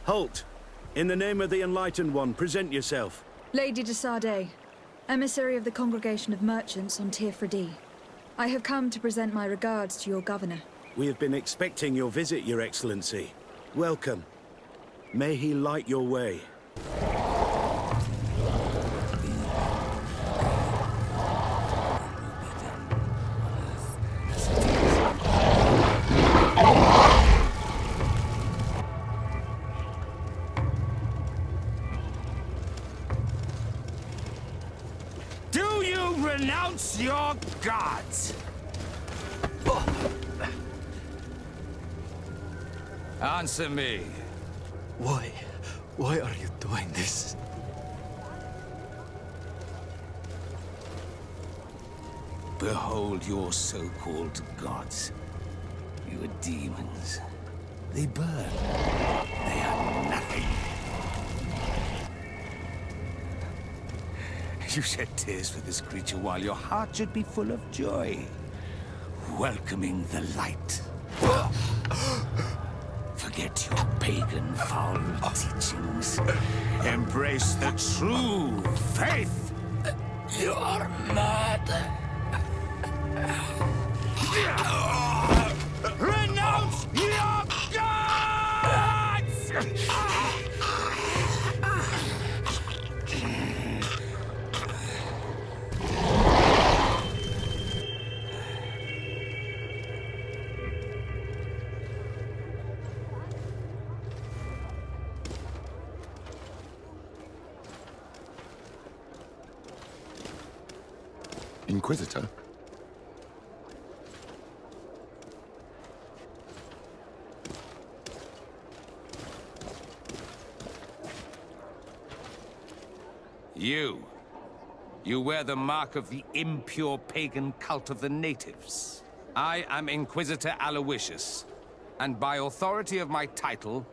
Halt! In the name of the Enlightened One, present yourself. Lady de Sardet, emissary of the Congregation of Merchants on Derdre. I have come to present my regards to your governor. We have been expecting your visit, Your Excellency. Welcome. May he light your way. Do you renounce your gods? Answer me. Why are you doing this? Behold your so-called gods. You are demons. They burn. They are nothing. You shed tears for this creature while your heart should be full of joy, welcoming the light. Forget your pagan foul teachings. Embrace the true faith. You are mad. Renounce your gods! Inquisitor? You wear the mark of the impure pagan cult of the natives. I am Inquisitor Aloyius, and by authority of my title,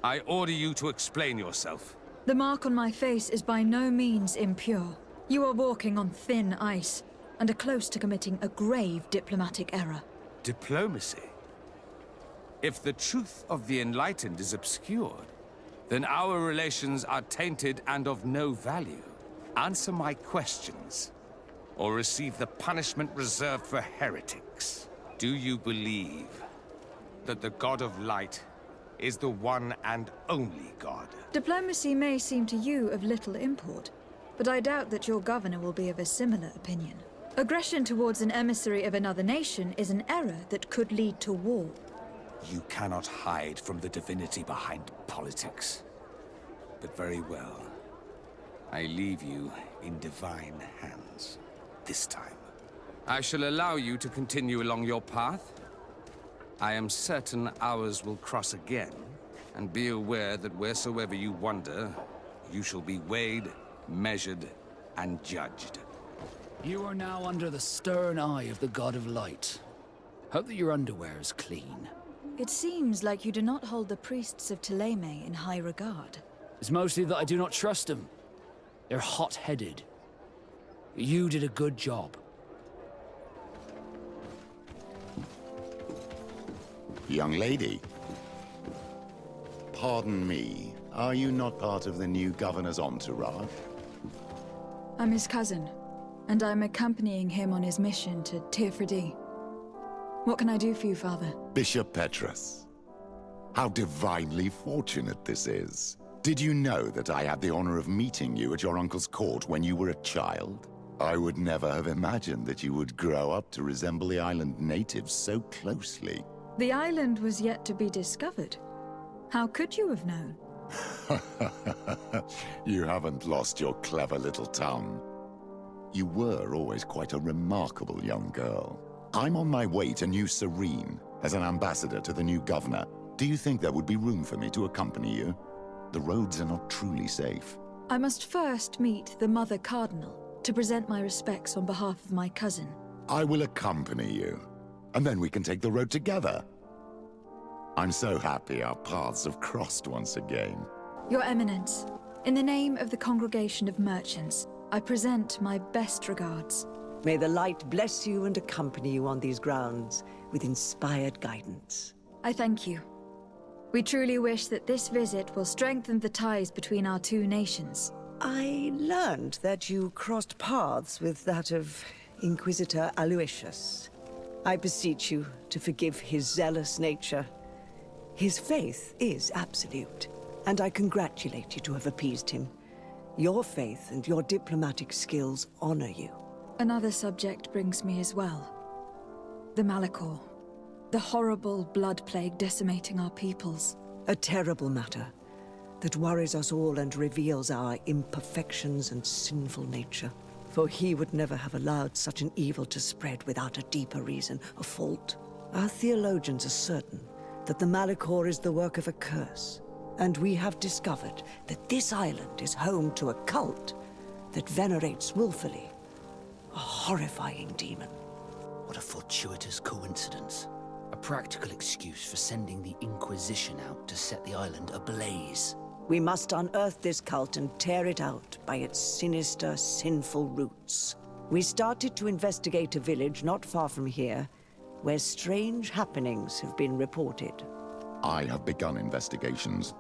I order you to explain yourself. The mark on my face is by no means impure. You are walking on thin ice, and are close to committing a grave diplomatic error. Diplomacy? If the truth of the Enlightened is obscured, then our relations are tainted and of no value. Answer my questions, or receive the punishment reserved for heretics. Do you believe that the God of Light is the one and only God? Diplomacy may seem to you of little import, but I doubt that your governor will be of a similar opinion. Aggression towards an emissary of another nation is an error that could lead to war. You cannot hide from the divinity behind politics. But very well. I leave you in divine hands. This time. I shall allow you to continue along your path. I am certain ours will cross again. And be aware that wheresoever you wander, you shall be weighed, measured, and judged. You are now under the stern eye of the God of Light. Hope that your underwear is clean. It seems like you do not hold the priests of Thélème in high regard. It's mostly that I do not trust them. They're hot-headed. You did a good job. Young lady. Pardon me, are you not part of the new governor's entourage? I'm his cousin, and I'm accompanying him on his mission to Derdre. What can I do for you, Father? Bishop Petrus. How divinely fortunate this is. Did you know that I had the honor of meeting you at your uncle's court when you were a child? I would never have imagined that you would grow up to resemble the island natives so closely. The island was yet to be discovered. How could you have known? You haven't lost your clever little tongue. You were always quite a remarkable young girl. I'm on my way to New Serene as an ambassador to the new governor. Do you think there would be room for me to accompany you? The roads are not truly safe. I must first meet the Mother Cardinal to present my respects on behalf of my cousin. I will accompany you, and then we can take the road together. I'm so happy our paths have crossed once again. Your Eminence, in the name of the Congregation of Merchants, I present my best regards. May the light bless you and accompany you on these grounds with inspired guidance. I thank you. We truly wish that this visit will strengthen the ties between our two nations. I learned that you crossed paths with that of Inquisitor Aloyius. I beseech you to forgive his zealous nature. His faith is absolute, and I congratulate you to have appeased him. Your faith and your diplomatic skills honor you. Another subject brings me as well. The Malachor. The horrible blood plague decimating our peoples. A terrible matter that worries us all and reveals our imperfections and sinful nature. For he would never have allowed such an evil to spread without a deeper reason, a fault. Our theologians are certain that the Malachor is the work of a curse, and we have discovered that this island is home to a cult that venerates willfully a horrifying demon. What a fortuitous coincidence. A practical excuse for sending the Inquisition out to set the island ablaze. We must unearth this cult and tear it out by its sinister, sinful roots. We started to investigate a village not far from here, where strange happenings have been reported. I have begun investigations,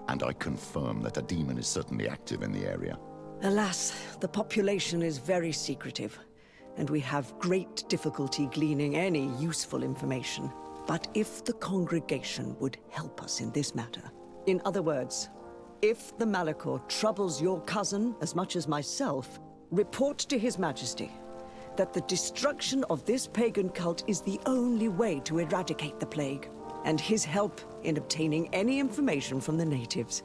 and I confirm that a demon is certainly active in the area. Alas, the population is very secretive, and we have great difficulty gleaning any useful information. But if the congregation would help us in this matter, in other words, if the Malachor troubles your cousin as much as myself, report to His Majesty that the destruction of this pagan cult is the only way to eradicate the plague, and his help in obtaining any information from the natives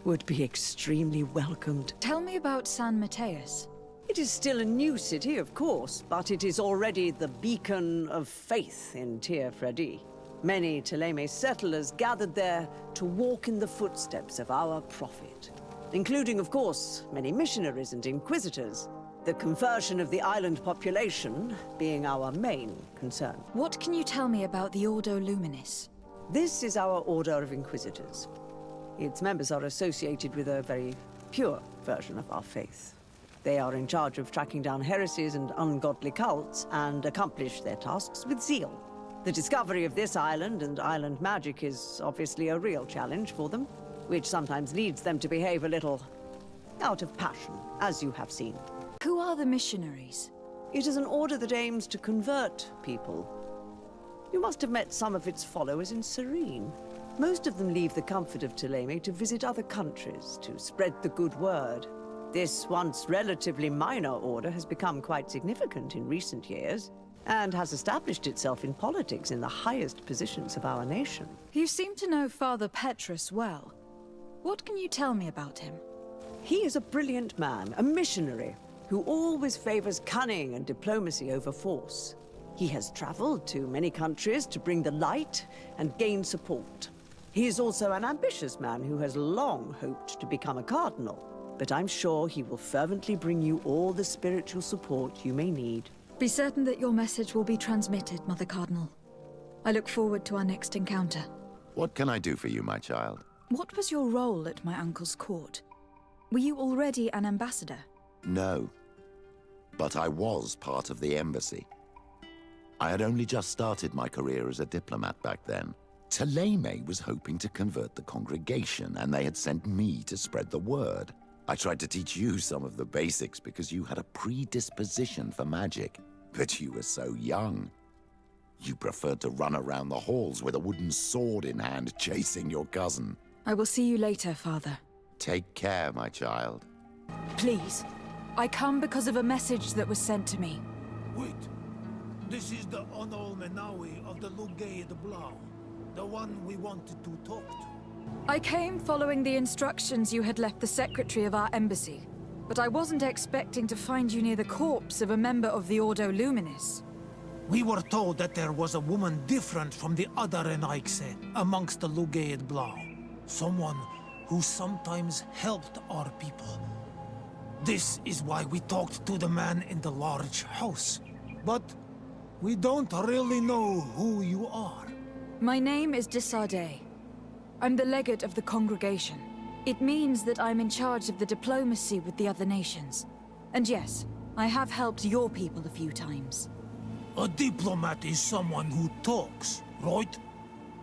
would be extremely welcomed. Tell me about St Matheus. It is still a new city, of course, but it is already the beacon of faith in Tir Fredi. Many Thélème settlers gathered there to walk in the footsteps of our prophet, including, of course, many missionaries and inquisitors. The conversion of the island population being our main concern. What can you tell me about the Ordo Luminis? This is our order of inquisitors. Its members are associated with a very pure version of our faith. They are in charge of tracking down heresies and ungodly cults, and accomplish their tasks with zeal. The discovery of this island and island magic is obviously a real challenge for them, which sometimes leads them to behave a little out of passion, as you have seen. Who are the missionaries? It is an order that aims to convert people. You must have met some of its followers in Serene. Most of them leave the comfort of Thélème to visit other countries, to spread the good word. This once relatively minor order has become quite significant in recent years, and has established itself in politics in the highest positions of our nation. You seem to know Father Petrus well. What can you tell me about him? He is a brilliant man, a missionary, who always favors cunning and diplomacy over force. He has traveled to many countries to bring the light and gain support. He is also an ambitious man who has long hoped to become a cardinal, but I'm sure he will fervently bring you all the spiritual support you may need. Be certain that your message will be transmitted, Mother Cardinal. I look forward to our next encounter. What can I do for you, my child? What was your role at my uncle's court? Were you already an ambassador? No, but I was part of the embassy. I had only just started my career as a diplomat back then. Thélème was hoping to convert the congregation, and they had sent me to spread the word. I tried to teach you some of the basics because you had a predisposition for magic, but you were so young. You preferred to run around the halls with a wooden sword in hand, chasing your cousin. I will see you later, Father. Take care, my child. Please. I come because of a message that was sent to me. Wait. This is the Onol Menawi of the Lugay de Blau. The one we wanted to talk to. I came following the instructions you had left the secretary of our embassy, but I wasn't expecting to find you near the corpse of a member of the Ordo Luminis. We were told that there was a woman different from the other Renaikse amongst the Lugay de Blau. Someone who sometimes helped our people. This is why we talked to the man in the large house. But we don't really know who you are. My name is de Sardet. I'm the legate of the congregation. It means that I'm in charge of the diplomacy with the other nations. And yes, I have helped your people a few times. A diplomat is someone who talks, right?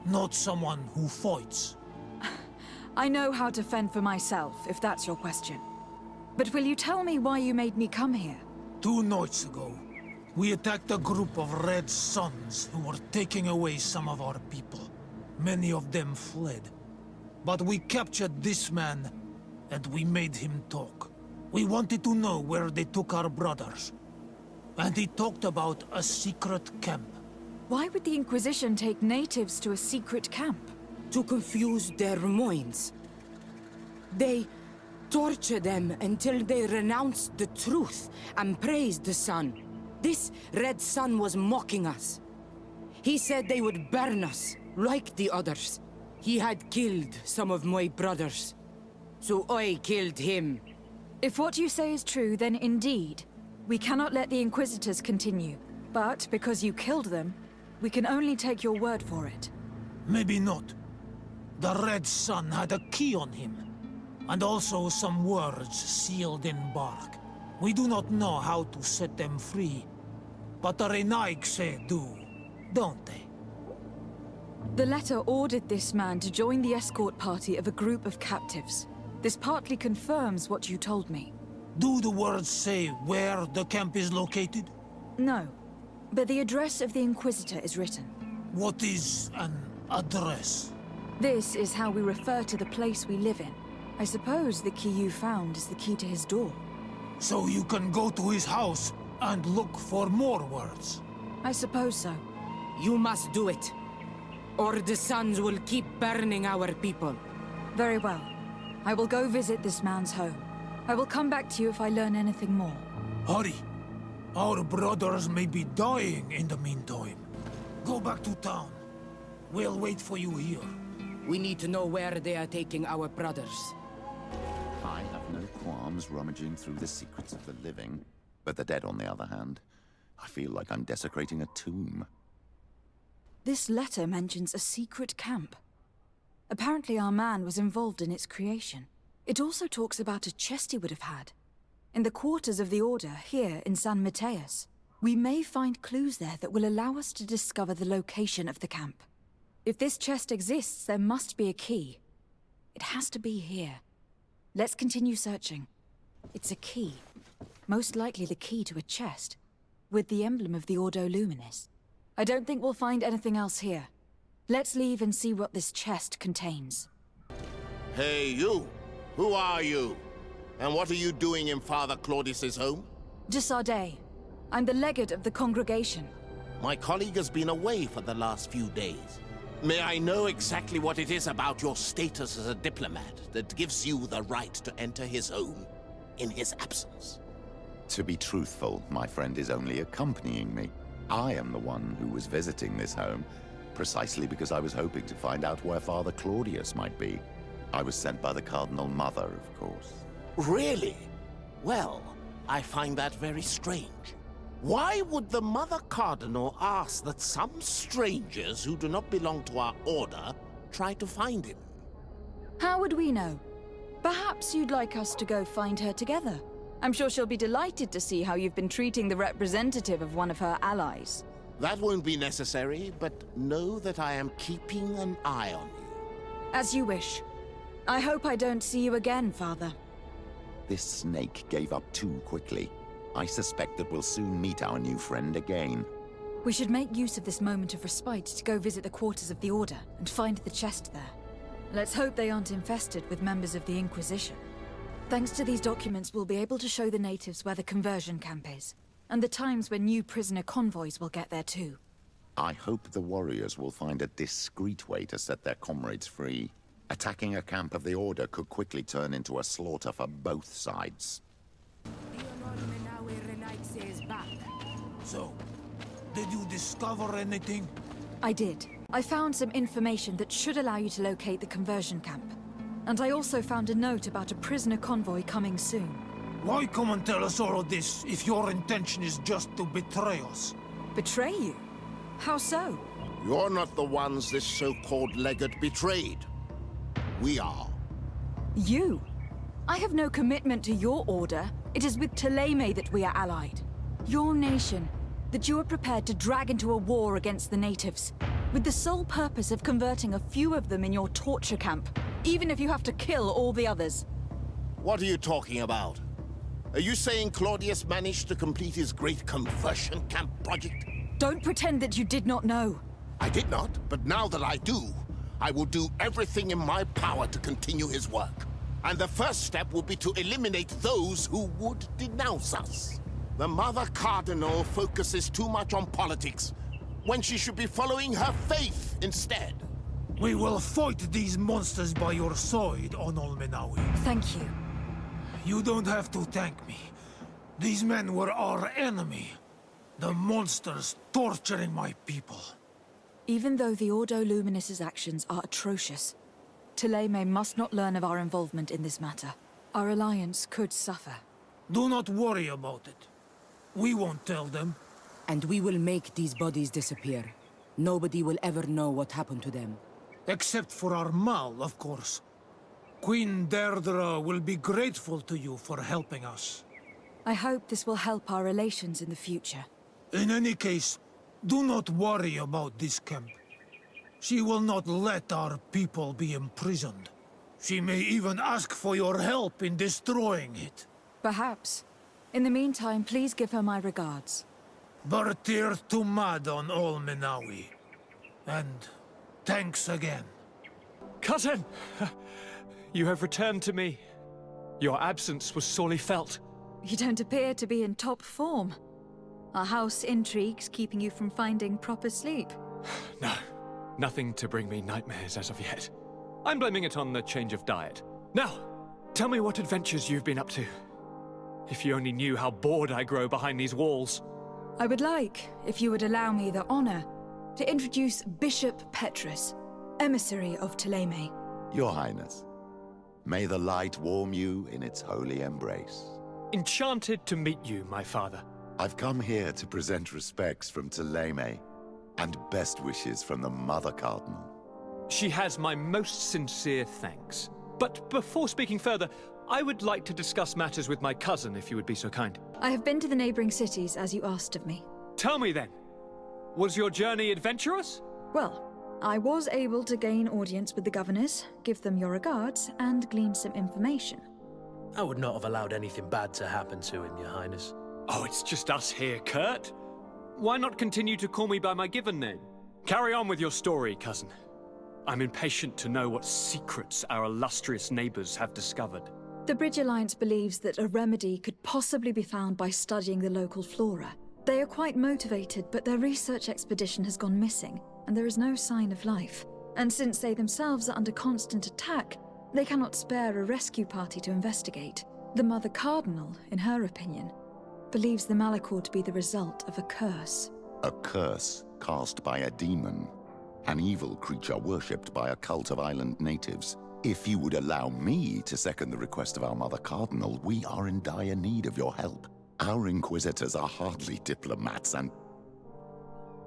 not someone who fights. I know how to fend for myself, if that's your question. But will you tell me why you made me come here? 2 nights ago, we attacked a group of Red Suns who were taking away some of our people. Many of them fled. But we captured this man, and we made him talk. We wanted to know where they took our brothers. And he talked about a secret camp. Why would the Inquisition take natives to a secret camp? To confuse their minds. They torture them until they renounced the truth and praised the sun. This Red Sun was mocking us. He said they would burn us, like the others. He had killed some of my brothers, so I killed him. If what you say is true, then indeed, we cannot let the Inquisitors continue. But because you killed them, we can only take your word for it. Maybe not. The Red Sun had a key on him, and also some words sealed in bark. We do not know how to set them free, but the Renaigse do, don't they? The letter ordered this man to join the escort party of a group of captives. This partly confirms what you told me. Do the words say where the camp is located? No, but the address of the Inquisitor is written. What is an address? This is how we refer to the place we live in. I suppose the key you found is the key to his door. So you can go to his house and look for more words? I suppose so. You must do it, or the suns will keep burning our people. Very well. I will go visit this man's home. I will come back to you if I learn anything more. Hurry. Our brothers may be dying in the meantime. Go back to town. We'll wait for you here. We need to know where they are taking our brothers. I have no qualms rummaging through the secrets of the living, but the dead, on the other hand, I feel like I'm desecrating a tomb. This letter mentions a secret camp. Apparently our man was involved in its creation. It also talks about a chest he would have had. In the quarters of the Order, here in St Matheus. We may find clues there that will allow us to discover the location of the camp. If this chest exists, there must be a key. It has to be here. Let's continue searching. It's a key. Most likely the key to a chest, with the emblem of the Ordo Luminis. I don't think we'll find anything else here. Let's leave and see what this chest contains. Hey, you! Who are you? And what are you doing in Father Claudius's home? De Sardet. I'm the legate of the congregation. My colleague has been away for the last few days. May I know exactly what it is about your status as a diplomat that gives you the right to enter his home in his absence? To be truthful, my friend is only accompanying me. I am the one who was visiting this home, precisely because I was hoping to find out where Father Claudius might be. I was sent by the Cardinal Mother, of course. Really? Well, I find that very strange. Why would the Mother Cardinal ask that some strangers who do not belong to our order try to find him? How would we know? Perhaps you'd like us to go find her together. I'm sure she'll be delighted to see how you've been treating the representative of one of her allies. That won't be necessary, but know that I am keeping an eye on you. As you wish. I hope I don't see you again, Father. This snake gave up too quickly. I suspect that we'll soon meet our new friend again. We should make use of this moment of respite to go visit the quarters of the Order and find the chest there. Let's hope they aren't infested with members of the Inquisition. Thanks to these documents, we'll be able to show the natives where the conversion camp is, and the times when new prisoner convoys will get there too. I hope the warriors will find a discreet way to set their comrades free. Attacking a camp of the Order could quickly turn into a slaughter for both sides. So, did you discover anything? I did. I found some information that should allow you to locate the conversion camp. And I also found a note about a prisoner convoy coming soon. Why come and tell us all of this if your intention is just to betray us? Betray you? How so? You're not the ones this so-called legate betrayed. We are. You? I have no commitment to your order. It is with Thélème that we are allied. Your nation, that you are prepared to drag into a war against the natives. with the sole purpose of converting a few of them in your torture camp, even if you have to kill all the others. What are you talking about? Are you saying Claudius managed to complete his great conversion camp project? Don't pretend that you did not know. I did not, but now that I do, I will do everything in my power to continue his work. And the first step will be to eliminate those who would denounce us. The Mother Cardinal focuses too much on politics, when she should be following her faith instead. We will fight these monsters by your side, Onol Menawi. Thank you. You don't have to thank me. These men were our enemy. The monsters torturing my people. Even though the Ordo Luminis' actions are atrocious, Thélème must not learn of our involvement in this matter. Our alliance could suffer. Do not worry about it. We won't tell them. And we will make these bodies disappear. Nobody will ever know what happened to them. Except for our Mal, of course. Queen Derdre will be grateful to you for helping us. I hope this will help our relations in the future. In any case, do not worry about this camp. She will not let our people be imprisoned. She may even ask for your help in destroying it. Perhaps. In the meantime, please give her my regards. Bertir Tumad on all Menawi. And thanks again. Cousin! You have returned to me. Your absence was sorely felt. You don't appear to be in top form. Are house intrigues keeping you from finding proper sleep? No, nothing to bring me nightmares as of yet. I'm blaming it on the change of diet. Now, tell me what adventures you've been up to. If you only knew how bored I grow behind these walls. I would like, if you would allow me the honor, to introduce Bishop Petrus, emissary of Thélème. Your Highness, may the light warm you in its holy embrace. Enchanted to meet you, my father. I've come here to present respects from Thélème, and best wishes from the Mother Cardinal. She has my most sincere thanks. But before speaking further, I would like to discuss matters with my cousin, if you would be so kind. I have been to the neighboring cities, as you asked of me. Tell me then, was your journey adventurous? Well, I was able to gain audience with the governors, give them your regards, and glean some information. I would not have allowed anything bad to happen to him, Your Highness. Oh, it's just us here, Kurt. Why not continue to call me by my given name? Carry on with your story, cousin. I'm impatient to know what secrets our illustrious neighbors have discovered. The Bridge Alliance believes that a remedy could possibly be found by studying the local flora. They are quite motivated, but their research expedition has gone missing, and there is no sign of life. And since they themselves are under constant attack, they cannot spare a rescue party to investigate. The Mother Cardinal, in her opinion, believes the Malachor to be the result of a curse. A curse cast by a demon. An evil creature worshipped by a cult of island natives. If you would allow me to second the request of our Mother Cardinal, we are in dire need of your help. Our inquisitors are hardly diplomats and...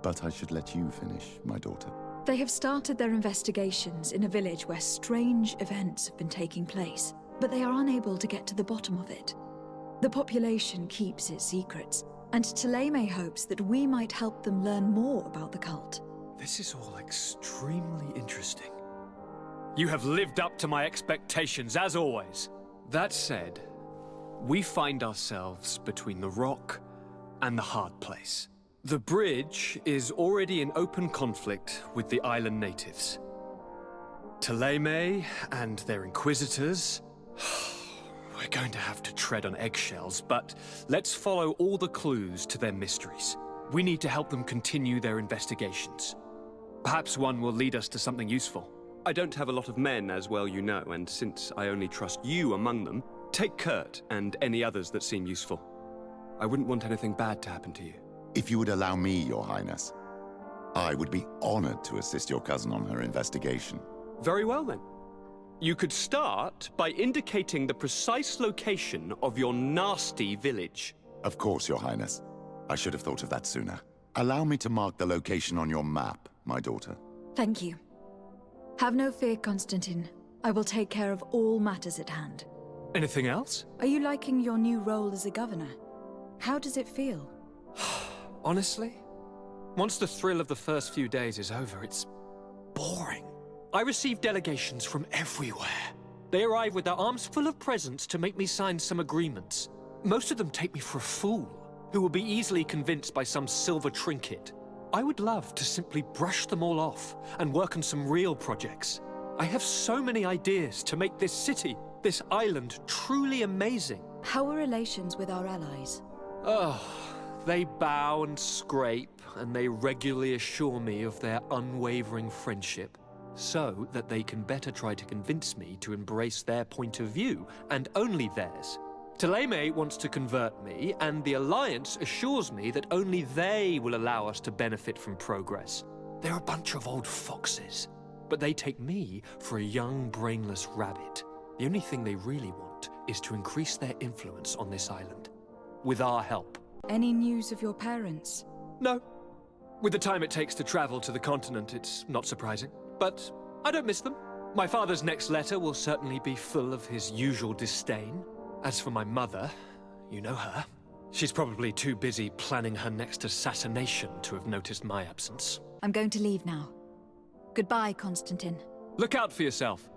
But I should let you finish, my daughter. They have started their investigations in a village where strange events have been taking place, but they are unable to get to the bottom of it. The population keeps its secrets, and Thélème hopes that we might help them learn more about the cult. This is all extremely interesting. You have lived up to my expectations, as always. That said, we find ourselves between the rock and the hard place. The bridge is already in open conflict with the island natives. Thélème and their inquisitors... We're going to have to tread on eggshells, but let's follow all the clues to their mysteries. We need to help them continue their investigations. Perhaps one will lead us to something useful. I don't have a lot of men, as well you know, and since I only trust you among them, take Kurt and any others that seem useful. I wouldn't want anything bad to happen to you. If you would allow me, Your Highness, I would be honored to assist your cousin on her investigation. Very well, then. You could start by indicating the precise location of your nasty village. Of course, Your Highness. I should have thought of that sooner. Allow me to mark the location on your map, my daughter. Thank you. Have no fear, Constantin. I will take care of all matters at hand. Anything else? Are you liking your new role as a governor? How does it feel? Honestly, Once the thrill of the first few days is over, it's boring. I receive delegations from everywhere. They arrive with their arms full of presents to make me sign some agreements. Most of them take me for a fool, who will be easily convinced by some silver trinket. I would love to simply brush them all off and work on some real projects. I have so many ideas to make this city, this island, truly amazing. How are relations with our allies? Oh, they bow and scrape, and they regularly assure me of their unwavering friendship, so that they can better try to convince me to embrace their point of view, and only theirs. Thélème wants to convert me, and the Alliance assures me that only they will allow us to benefit from progress. They're a bunch of old foxes, but they take me for a young, brainless rabbit. The only thing they really want is to increase their influence on this island, with our help. Any news of your parents? No. With the time it takes to travel to the continent, it's not surprising. But I don't miss them. My father's next letter will certainly be full of his usual disdain. As for my mother, you know her. She's probably too busy planning her next assassination to have noticed my absence. I'm going to leave now. Goodbye, Constantin. Look out for yourself.